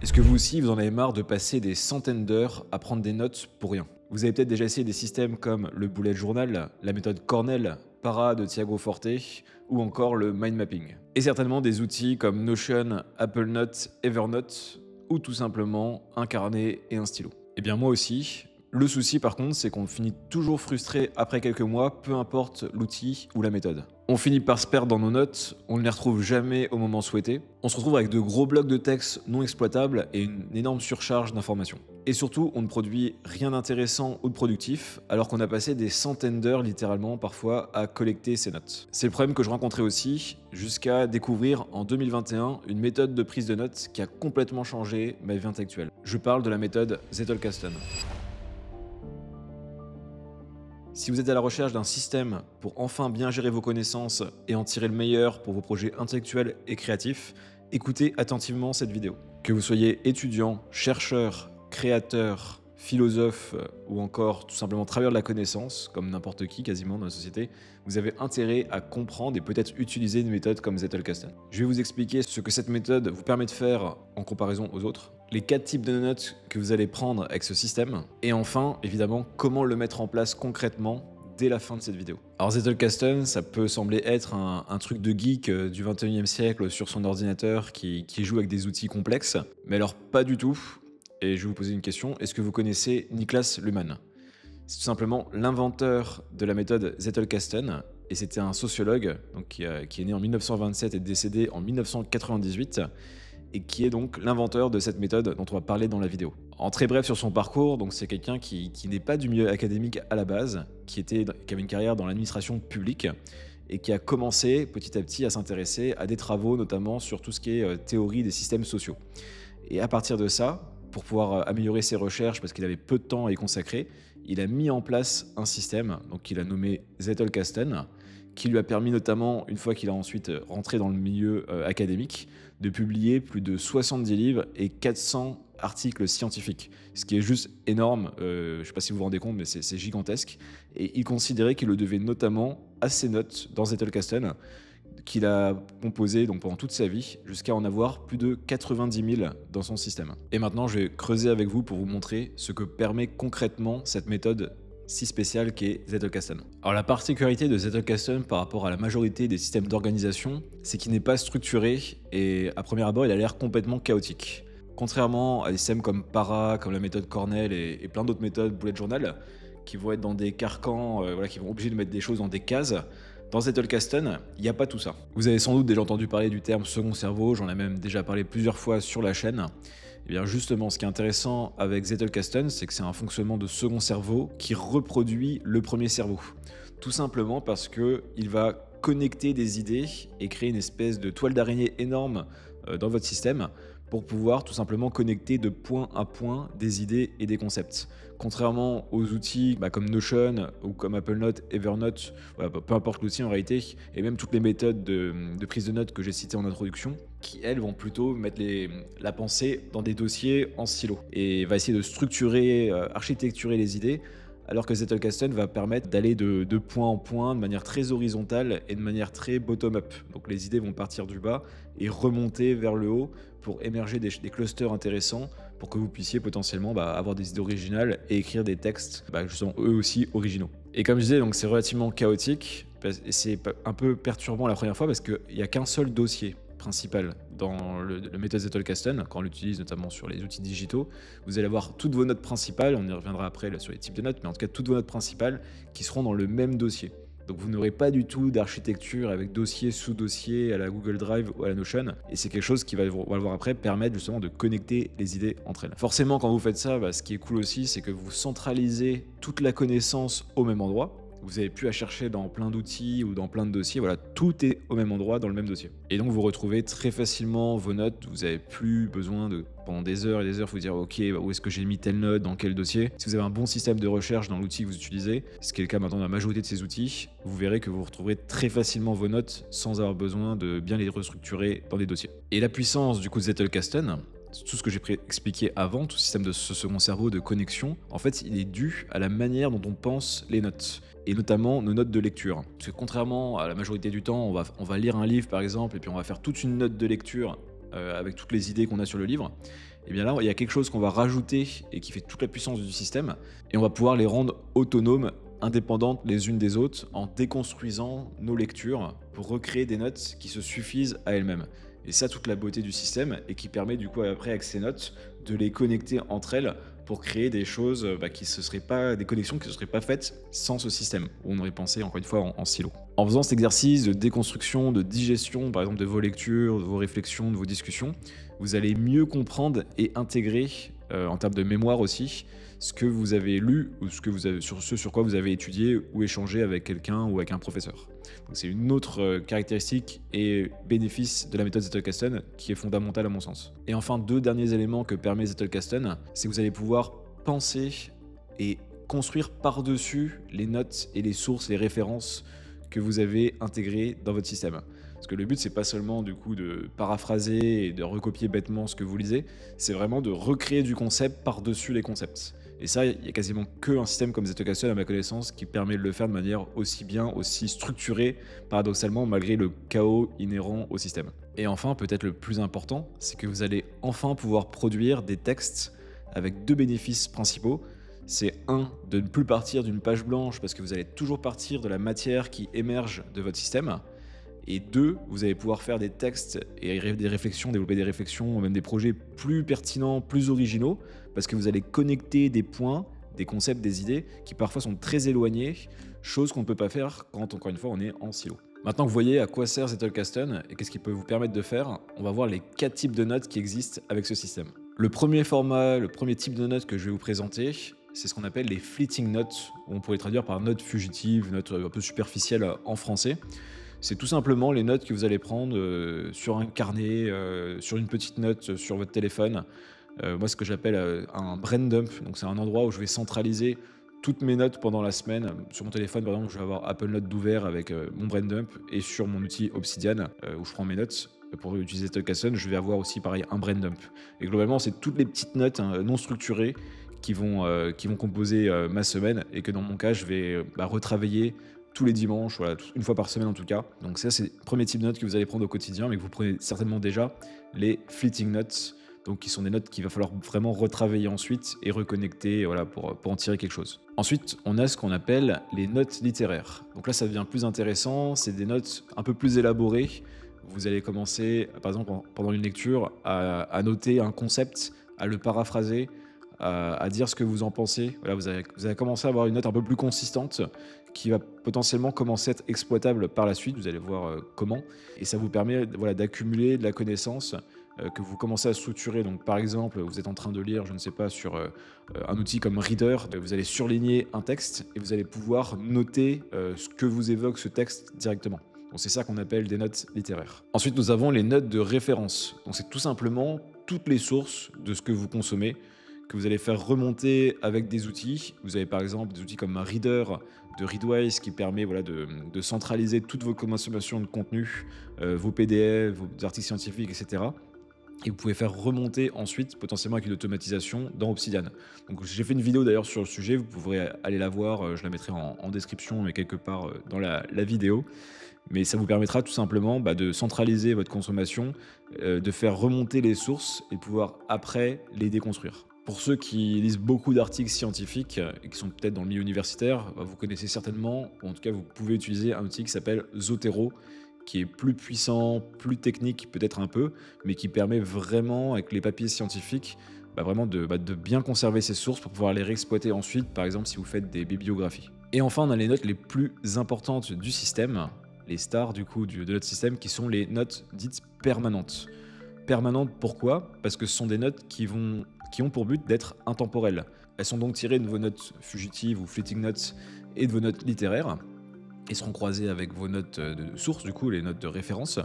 Est-ce que vous aussi, vous en avez marre de passer des centaines d'heures à prendre des notes pour rien? Vous avez peut-être déjà essayé des systèmes comme le bullet journal, la méthode Cornell, Para de Tiago Forte ou encore le mind mapping. Et certainement des outils comme Notion, Apple Notes, Evernote ou tout simplement un carnet et un stylo. Eh bien moi aussi. Le souci par contre, c'est qu'on finit toujours frustré après quelques mois, peu importe l'outil ou la méthode. On finit par se perdre dans nos notes, on ne les retrouve jamais au moment souhaité, on se retrouve avec de gros blocs de texte non exploitables et une énorme surcharge d'informations. Et surtout, on ne produit rien d'intéressant ou de productif, alors qu'on a passé des centaines d'heures littéralement parfois à collecter ces notes. C'est le problème que je rencontrais aussi, jusqu'à découvrir en 2021 une méthode de prise de notes qui a complètement changé ma vie intellectuelle. Je parle de la méthode Zettelkasten. Si vous êtes à la recherche d'un système pour enfin bien gérer vos connaissances et en tirer le meilleur pour vos projets intellectuels et créatifs, écoutez attentivement cette vidéo. Que vous soyez étudiant, chercheur, créateur, philosophe ou encore tout simplement travailleur de la connaissance, comme n'importe qui quasiment dans la société, vous avez intérêt à comprendre et peut-être utiliser une méthode comme Zettelkasten. Je vais vous expliquer ce que cette méthode vous permet de faire en comparaison aux autres, les 4 types de notes que vous allez prendre avec ce système, et enfin, évidemment, comment le mettre en place concrètement dès la fin de cette vidéo. Alors Zettelkasten, ça peut sembler être un truc de geek du 21e siècle sur son ordinateur qui joue avec des outils complexes, mais alors pas du tout. Et je vais vous poser une question, est-ce que vous connaissez Niklas Luhmann? C'est tout simplement l'inventeur de la méthode Zettelkasten, et c'était un sociologue donc, qui est né en 1927 et décédé en 1998, et qui est donc l'inventeur de cette méthode dont on va parler dans la vidéo. En très bref sur son parcours, donc c'est quelqu'un qui n'est pas du milieu académique à la base, qui avait une carrière dans l'administration publique, et qui a commencé petit à petit à s'intéresser à des travaux notamment sur tout ce qui est théorie des systèmes sociaux. Et à partir de ça, pour pouvoir améliorer ses recherches, parce qu'il avait peu de temps à y consacrer, il a mis en place un système donc qu'il a nommé Zettelkasten, qui lui a permis notamment, une fois qu'il a ensuite rentré dans le milieu académique, de publier plus de 70 livres et 400 articles scientifiques, ce qui est juste énorme, je ne sais pas si vous vous rendez compte, mais c'est gigantesque, et il considérait qu'il le devait notamment à ses notes dans Zettelkasten, qu'il a composé donc pendant toute sa vie, jusqu'à en avoir plus de 90 000 dans son système. Et maintenant, je vais creuser avec vous pour vous montrer ce que permet concrètement cette méthode si spéciale qu'est Zettelkasten. Alors la particularité de Zettelkasten par rapport à la majorité des systèmes d'organisation, c'est qu'il n'est pas structuré et à premier abord, il a l'air complètement chaotique. Contrairement à des systèmes comme Para, comme la méthode Cornell et plein d'autres méthodes bullet journal, qui vont être dans des carcans, qui vont obliger de mettre des choses dans des cases, dans Zettelkasten, il n'y a pas tout ça. Vous avez sans doute déjà entendu parler du terme second cerveau, j'en ai même déjà parlé plusieurs fois sur la chaîne. Et bien justement, ce qui est intéressant avec Zettelkasten, c'est que c'est un fonctionnement de second cerveau qui reproduit le premier cerveau. Tout simplement parce qu'il va connecter des idées et créer une espèce de toile d'araignée énorme dans votre système pour pouvoir tout simplement connecter de point à point des idées et des concepts. Contrairement aux outils comme Notion ou comme Apple Notes, Evernote, peu importe l'outil en réalité, et même toutes les méthodes de prise de notes que j'ai citées en introduction, qui elles vont plutôt mettre la pensée dans des dossiers en stylo et va essayer de structurer, architecturer les idées, alors que Zettelkasten va permettre d'aller de point en point de manière très horizontale et de manière très bottom-up. Donc les idées vont partir du bas et remonter vers le haut pour émerger des clusters intéressants pour que vous puissiez potentiellement avoir des idées originales et écrire des textes justement eux aussi originaux. Et comme je disais, donc c'est relativement chaotique et c'est un peu perturbant la première fois parce qu'il n'y a qu'un seul dossier principal dans le méthode Zettelkasten, quand on l'utilise notamment sur les outils digitaux. Vous allez avoir toutes vos notes principales, on y reviendra après là, sur les types de notes, mais en tout cas toutes vos notes principales qui seront dans le même dossier. Donc vous n'aurez pas du tout d'architecture avec dossier sous dossier à la Google Drive ou à la Notion, et c'est quelque chose qui va, on va le voir après, permettre justement de connecter les idées entre elles. Forcément, quand vous faites ça, ce qui est cool aussi, c'est que vous centralisez toute la connaissance au même endroit. Vous n'avez plus à chercher dans plein d'outils ou dans plein de dossiers, voilà, tout est au même endroit dans le même dossier. Et donc vous retrouvez très facilement vos notes, vous n'avez plus besoin de, pendant des heures et des heures, vous dire ok, où est-ce que j'ai mis telle note, dans quel dossier. Si vous avez un bon système de recherche dans l'outil que vous utilisez, ce qui est le cas maintenant de la majorité de ces outils, vous verrez que vous retrouverez très facilement vos notes sans avoir besoin de bien les restructurer dans des dossiers. Et la puissance du coup de Zettelkasten, tout ce que j'ai expliqué avant, tout ce système de ce second cerveau de connexion, en fait, il est dû à la manière dont on pense les notes, et notamment nos notes de lecture. Parce que contrairement à la majorité du temps, on va lire un livre par exemple, et puis on va faire toute une note de lecture avec toutes les idées qu'on a sur le livre. Et bien là, il y a quelque chose qu'on va rajouter et qui fait toute la puissance du système, et on va pouvoir les rendre autonomes, indépendantes les unes des autres, en déconstruisant nos lectures pour recréer des notes qui se suffisent à elles-mêmes. Et ça, toute la beauté du système, et qui permet du coup après avec ces notes de les connecter entre elles pour créer des choses qui se seraient pas, des connexions qui ne se seraient pas faites sans ce système, où on aurait pensé encore une fois en silo. En faisant cet exercice de déconstruction, de digestion par exemple de vos lectures, de vos réflexions, de vos discussions, vous allez mieux comprendre et intégrer, en termes de mémoire aussi, ce que vous avez lu ou ce sur quoi vous avez étudié ou échangé avec quelqu'un ou avec un professeur. Donc c'est une autre caractéristique et bénéfice de la méthode Zettelkasten qui est fondamentale à mon sens. Et enfin, 2 derniers éléments que permet Zettelkasten, c'est que vous allez pouvoir penser et construire par-dessus les notes et les sources, les références que vous avez intégrées dans votre système. Parce que le but, c'est pas seulement du coup de paraphraser et de recopier bêtement ce que vous lisez, c'est vraiment de recréer du concept par-dessus les concepts. Et ça, il n'y a quasiment qu'un système comme Zettelkasten, à ma connaissance, qui permet de le faire de manière aussi bien, aussi structurée, paradoxalement, malgré le chaos inhérent au système. Et enfin, peut-être le plus important, c'est que vous allez enfin pouvoir produire des textes avec 2 bénéfices principaux. C'est de ne plus partir d'une page blanche, parce que vous allez toujours partir de la matière qui émerge de votre système. Et 2, vous allez pouvoir faire des textes et des réflexions, développer des réflexions, même des projets plus pertinents, plus originaux, parce que vous allez connecter des points, des concepts, des idées qui parfois sont très éloignés, chose qu'on ne peut pas faire quand, encore une fois, on est en silo. Maintenant que vous voyez à quoi sert Zettelkasten et qu'est-ce qu'il peut vous permettre de faire, on va voir les 4 types de notes qui existent avec ce système. Le premier format, le premier type de notes que je vais vous présenter, c'est ce qu'on appelle les fleeting notes, on pourrait traduire par notes fugitives, notes un peu superficielles en français. C'est tout simplement les notes que vous allez prendre sur un carnet, sur une petite note sur votre téléphone. Moi, ce que j'appelle un brain dump, donc c'est un endroit où je vais centraliser toutes mes notes pendant la semaine. Sur mon téléphone, par exemple, je vais avoir Apple Notes d'ouvert avec mon brain dump, et sur mon outil Obsidian, où je prends mes notes. Pour utiliser Zettelkasten, je vais avoir aussi pareil un brain dump. Et globalement, c'est toutes les petites notes non structurées qui vont composer ma semaine, et que dans mon cas, je vais retravailler tous les dimanches, voilà, une fois par semaine en tout cas. Donc ça, c'est le premier type de notes que vous allez prendre au quotidien, mais que vous prenez certainement déjà, les fleeting notes, donc qui sont des notes qu'il va falloir vraiment retravailler ensuite et reconnecter, voilà, pour en tirer quelque chose. Ensuite, on a ce qu'on appelle les notes littéraires. Donc là, ça devient plus intéressant, c'est des notes un peu plus élaborées. Vous allez commencer, par exemple, pendant une lecture, à noter un concept, à le paraphraser, à dire ce que vous en pensez. Voilà, vous allez commencer à avoir une note un peu plus consistante qui va potentiellement commencer à être exploitable par la suite. Vous allez voir comment. Et ça vous permet, voilà, d'accumuler de la connaissance que vous commencez à structurer. Donc par exemple, vous êtes en train de lire, je ne sais pas, sur un outil comme Reader, vous allez surligner un texte et vous allez pouvoir noter ce que vous évoque ce texte directement. Donc c'est ça qu'on appelle des notes littéraires. Ensuite, nous avons les notes de référence. Donc c'est tout simplement toutes les sources de ce que vous consommez que vous allez faire remonter avec des outils. Vous avez par exemple des outils comme Reader de Readwise qui permet, voilà, de centraliser toutes vos consommations de contenu, vos PDF, vos articles scientifiques, etc. Et vous pouvez faire remonter ensuite, potentiellement avec une automatisation, dans Obsidian. Donc j'ai fait une vidéo d'ailleurs sur le sujet, vous pourrez aller la voir, je la mettrai en description, mais quelque part dans la vidéo. Mais ça vous permettra tout simplement de centraliser votre consommation, de faire remonter les sources et de pouvoir après les déconstruire. Pour ceux qui lisent beaucoup d'articles scientifiques et qui sont peut-être dans le milieu universitaire, vous connaissez certainement, ou en tout cas vous pouvez utiliser un outil qui s'appelle Zotero, qui est plus puissant, plus technique peut-être un peu, mais qui permet vraiment, avec les papiers scientifiques, vraiment de bien conserver ces sources pour pouvoir les réexploiter ensuite, par exemple si vous faites des bibliographies. Et enfin, on a les notes les plus importantes du système, les stars du coup de notre système, qui sont les notes dites permanentes. Permanentes, pourquoi ? Parce que ce sont des notes qui ont pour but d'être intemporelles. Elles sont donc tirées de vos notes fugitives ou fleeting notes et de vos notes littéraires, et seront croisées avec vos notes de source, du coup les notes de référence,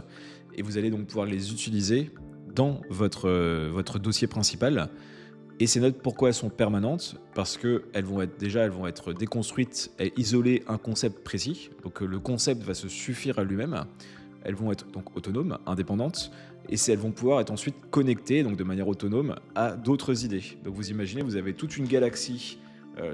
et vous allez donc pouvoir les utiliser dans votre dossier principal. Et ces notes, pourquoi elles sont permanentes ? Parce qu'elles vont être déconstruites et isoler un concept précis, donc le concept va se suffire à lui-même. Elles vont être donc autonomes, indépendantes, et elles vont pouvoir être ensuite connectées, donc de manière autonome, à d'autres idées. Donc vous imaginez, vous avez toute une galaxie,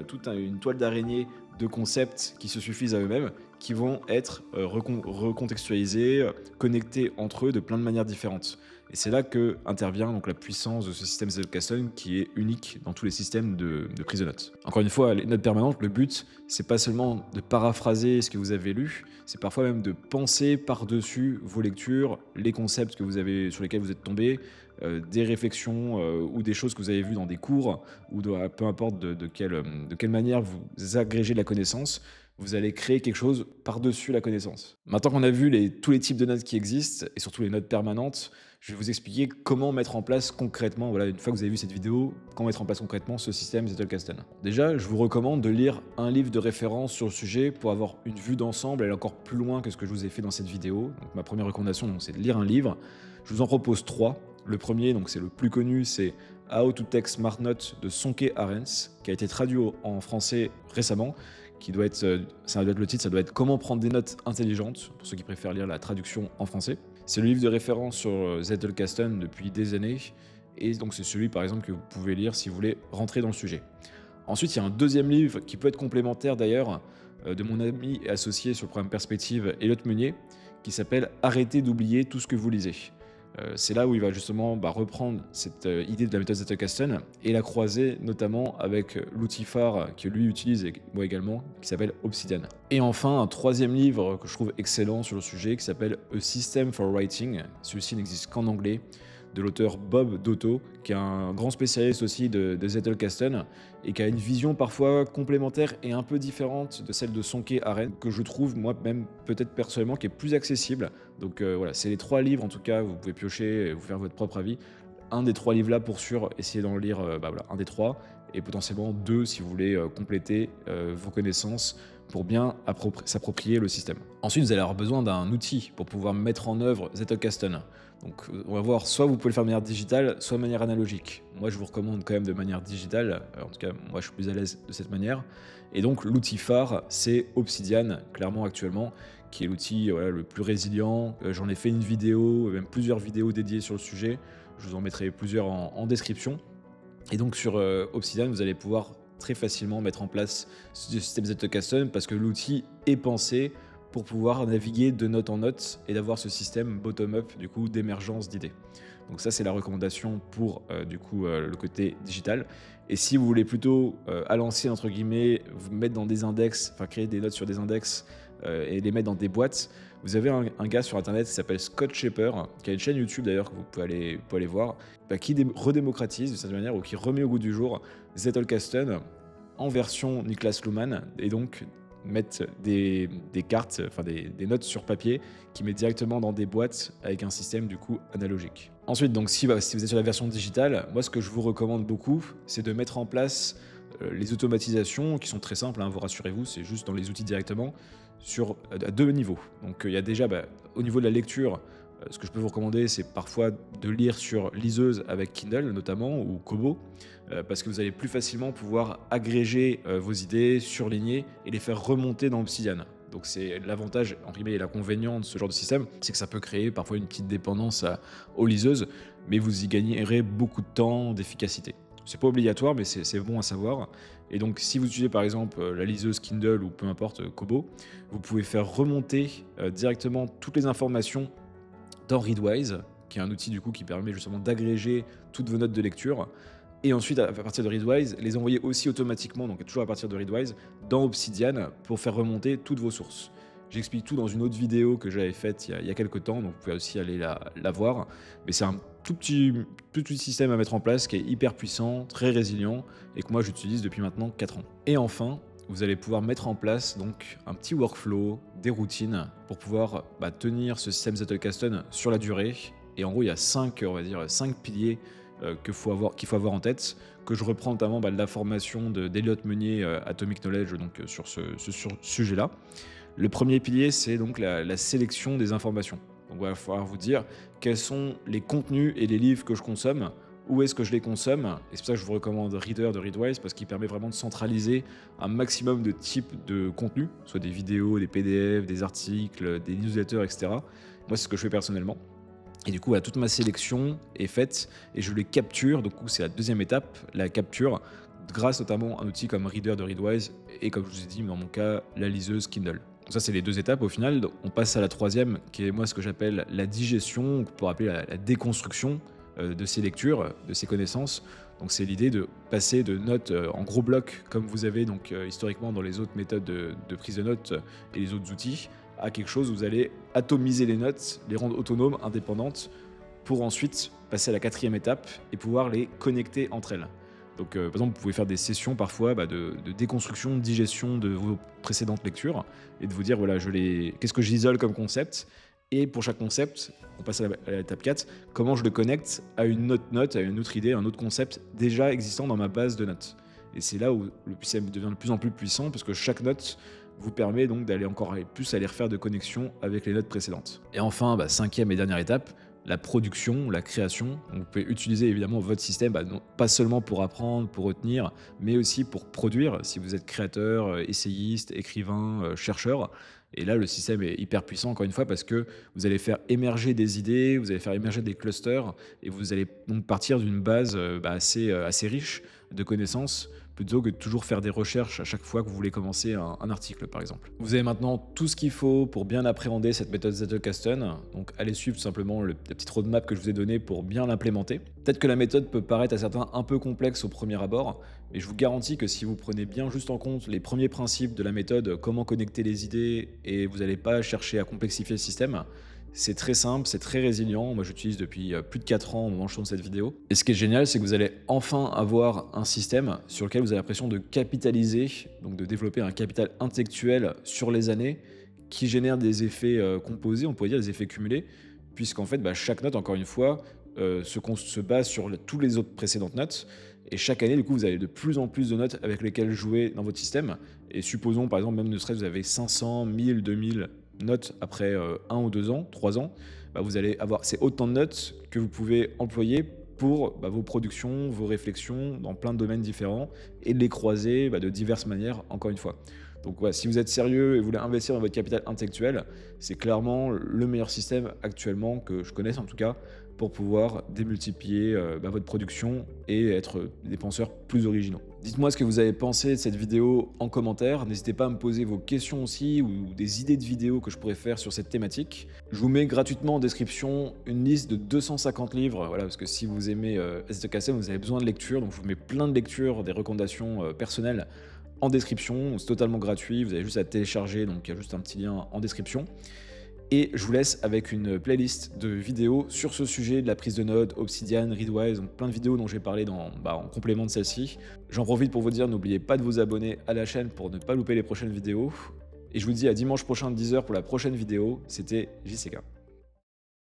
toute une toile d'araignée de concepts qui se suffisent à eux-mêmes qui vont être recontextualisés, connectés entre eux de plein de manières différentes. Et c'est là que intervient donc la puissance de ce système Zettelkasten qui est unique dans tous les systèmes de prise de notes. Encore une fois, les notes permanentes, le but, c'est pas seulement de paraphraser ce que vous avez lu, c'est parfois même de penser par-dessus vos lectures, les concepts sur lesquels vous êtes tombé, des réflexions ou des choses que vous avez vues dans des cours, ou peu importe de quelle manière vous agrégez la connaissance. Vous allez créer quelque chose par-dessus la connaissance. Maintenant qu'on a vu tous les types de notes qui existent, et surtout les notes permanentes, je vais vous expliquer comment mettre en place concrètement, voilà, une fois que vous avez vu cette vidéo, comment mettre en place concrètement ce système Zettelkasten. Déjà, je vous recommande de lire un livre de référence sur le sujet pour avoir une vue d'ensemble, aller encore plus loin que ce que je vous ai fait dans cette vidéo. Donc, ma première recommandation, c'est de lire un livre. Je vous en propose 3. Le premier, donc c'est le plus connu, c'est How to Take Smart Notes de Sonke Arens, qui a été traduit en français récemment, ça doit être le titre, ça doit être Comment prendre des notes intelligentes, pour ceux qui préfèrent lire la traduction en français. C'est le livre de référence sur Zettelkasten depuis des années, et donc c'est celui par exemple que vous pouvez lire si vous voulez rentrer dans le sujet. Ensuite, il y a un deuxième livre qui peut être complémentaire d'ailleurs, de mon ami et associé sur le programme Perspective, Elliot Meunier, qui s'appelle Arrêtez d'oublier tout ce que vous lisez. C'est là où il va justement reprendre cette idée de la méthode Zettelkasten et la croiser notamment avec l'outil phare que lui utilise et moi également, qui s'appelle Obsidian. Et enfin, un troisième livre que je trouve excellent sur le sujet qui s'appelle A System for Writing. Celui-ci n'existe qu'en anglais, de l'auteur Bob Dotto, qui est un grand spécialiste aussi de Zettelkasten et qui a une vision parfois complémentaire et un peu différente de celle de Sonke Arens, que je trouve moi-même peut-être personnellement qui est plus accessible. Donc voilà, c'est les 3 livres en tout cas, vous pouvez piocher et vous faire votre propre avis. Un des 3 livres là pour sûr, essayez d'en lire un des 3 et potentiellement 2 si vous voulez compléter vos connaissances pour bien s'approprier le système. Ensuite, vous allez avoir besoin d'un outil pour pouvoir mettre en œuvre Zettelkasten. Donc on va voir, soit vous pouvez le faire de manière digitale, soit de manière analogique. Moi je vous recommande quand même de manière digitale, en tout cas moi je suis plus à l'aise de cette manière. Et donc l'outil phare c'est Obsidian, clairement actuellement, qui est l'outil le plus résilient. J'en ai fait une vidéo, même plusieurs vidéos dédiées sur le sujet, je vous en mettrai plusieurs en description. Et donc sur Obsidian vous allez pouvoir très facilement mettre en place ce système Zettelkasten parce que l'outil est pensé pour pouvoir naviguer de note en note et d'avoir ce système bottom-up du coup d'émergence d'idées. Donc ça c'est la recommandation pour le côté digital. Et si vous voulez plutôt à l'ancienne entre guillemets, vous mettre dans des index, enfin créer des notes sur des index et les mettre dans des boîtes, vous avez un gars sur internet qui s'appelle Scott Shaper, qui a une chaîne YouTube d'ailleurs que vous pouvez aller voir, qui redémocratise de cette manière ou qui remet au goût du jour Zettelkasten en version Niklas Luhmann et donc mettre des cartes, enfin des notes sur papier qui met directement dans des boîtes avec un système du coup analogique. Ensuite, donc si vous êtes sur la version digitale, moi ce que je vous recommande beaucoup, c'est de mettre en place les automatisations qui sont très simples, vous rassurez-vous, c'est juste dans les outils directement, à 2 niveaux. Donc il y a déjà au niveau de la lecture, ce que je peux vous recommander, c'est parfois de lire sur liseuse avec Kindle notamment ou Kobo, parce que vous allez plus facilement pouvoir agréger vos idées, surligner et les faire remonter dans Obsidian. Donc c'est l'avantage et l'inconvénient de ce genre de système, c'est que ça peut créer parfois une petite dépendance aux liseuses, mais vous y gagnerez beaucoup de temps, d'efficacité. C'est pas obligatoire, mais c'est bon à savoir. Et donc, si vous utilisez par exemple la liseuse Kindle ou peu importe Kobo, vous pouvez faire remonter directement toutes les informations dans Readwise, qui est un outil du coup qui permet justement d'agréger toutes vos notes de lecture. Et ensuite, à partir de Readwise, les envoyer aussi automatiquement, donc toujours à partir de Readwise, dans Obsidian pour faire remonter toutes vos sources. J'explique tout dans une autre vidéo que j'avais faite il y a quelques temps, donc vous pouvez aussi aller la voir. Mais c'est un tout petit système à mettre en place qui est hyper puissant, très résilient et que moi j'utilise depuis maintenant 4 ans. Et enfin, vous allez pouvoir mettre en place donc un petit workflow, des routines pour pouvoir tenir ce système Zettelkasten sur la durée. Et en gros, il y a 5 piliers qu'il faut avoir en tête, que je reprends notamment de la formation d'Elliot Meunier Atomic Knowledge donc, sur ce sujet-là. Le premier pilier, c'est donc la sélection des informations. Donc il va falloir vous dire quels sont les contenus et les livres que je consomme, où est-ce que je les consomme, et c'est pour ça que je vous recommande Reader de Readwise, parce qu'il permet vraiment de centraliser un maximum de types de contenus, soit des vidéos, des PDF, des articles, des newsletters, etc. Moi, c'est ce que je fais personnellement. Et du coup, toute ma sélection est faite et je les capture. Donc, c'est la deuxième étape, la capture, grâce notamment à un outil comme Reader de Readwise et comme je vous ai dit, dans mon cas, la liseuse Kindle. Donc ça, c'est les 2 étapes au final. Donc on passe à la troisième, qui est moi ce que j'appelle la digestion, qu'on peut appeler la déconstruction de ces lectures, de ces connaissances. Donc c'est l'idée de passer de notes en gros blocs, comme vous avez donc historiquement dans les autres méthodes de prise de notes et les autres outils, à quelque chose où vous allez atomiser les notes, les rendre autonomes, indépendantes, pour ensuite passer à la quatrième étape et pouvoir les connecter entre elles. Donc, par exemple, vous pouvez faire des sessions parfois de déconstruction, de digestion de vos précédentes lectures et de vous dire, voilà, qu'est-ce que j'isole comme concept. Et pour chaque concept, on passe à l'étape 4, comment je le connecte à une autre note, à une autre idée, à un autre concept déjà existant dans ma base de notes. Et c'est là où le système devient de plus en plus puissant, parce que chaque note vous permet donc d'aller encore plus aller refaire de connexion avec les notes précédentes. Et enfin, cinquième et dernière étape, la production, la création. Donc, vous pouvez utiliser évidemment votre système, non pas seulement pour apprendre, pour retenir, mais aussi pour produire, si vous êtes créateur, essayiste, écrivain, chercheur. Et là, le système est hyper puissant, encore une fois, parce que vous allez faire émerger des idées, vous allez faire émerger des clusters, et vous allez donc partir d'une base assez riche de connaissances, plutôt que de toujours faire des recherches à chaque fois que vous voulez commencer un article, par exemple. Vous avez maintenant tout ce qu'il faut pour bien appréhender cette méthode Zettelkasten. Donc allez suivre tout simplement la petite roadmap que je vous ai donnée pour bien l'implémenter. Peut-être que la méthode peut paraître à certains un peu complexe au premier abord, mais je vous garantis que si vous prenez bien juste en compte les premiers principes de la méthode, comment connecter les idées, et vous n'allez pas chercher à complexifier le système, c'est très simple, c'est très résilient. Moi, j'utilise depuis plus de 4 ans au moment où je tourne cette vidéo. Et ce qui est génial, c'est que vous allez enfin avoir un système sur lequel vous avez l'impression de capitaliser, donc de développer un capital intellectuel sur les années qui génère des effets composés, on pourrait dire des effets cumulés, puisqu'en fait, chaque note, encore une fois, se base sur tous les autres précédentes notes. Et chaque année, du coup, vous avez de plus en plus de notes avec lesquelles jouer dans votre système. Et supposons, par exemple, même ne serait-ce que vous avez 500, 1000, 2000 notes après 1 ou 2 ans, 3 ans, vous allez avoir ces autant de notes que vous pouvez employer pour vos productions, vos réflexions dans plein de domaines différents et de les croiser de diverses manières, encore une fois. Donc voilà, si vous êtes sérieux et vous voulez investir dans votre capital intellectuel, c'est clairement le meilleur système actuellement que je connaisse en tout cas pour pouvoir démultiplier votre production et être des penseurs plus originaux. Dites-moi ce que vous avez pensé de cette vidéo en commentaire. N'hésitez pas à me poser vos questions aussi ou des idées de vidéos que je pourrais faire sur cette thématique. Je vous mets gratuitement en description une liste de 250 livres, voilà, parce que si vous aimez Zettelkasten, vous avez besoin de lecture, donc je vous mets plein de lectures, des recommandations personnelles en description. C'est totalement gratuit, vous avez juste à télécharger, donc il y a juste un petit lien en description. Et je vous laisse avec une playlist de vidéos sur ce sujet de la prise de notes, Obsidian, Readwise, donc plein de vidéos dont j'ai parlé en complément de celle-ci. J'en profite pour vous dire, n'oubliez pas de vous abonner à la chaîne pour ne pas louper les prochaines vidéos. Et je vous dis à dimanche prochain 10h pour la prochaine vidéo. C'était JCK.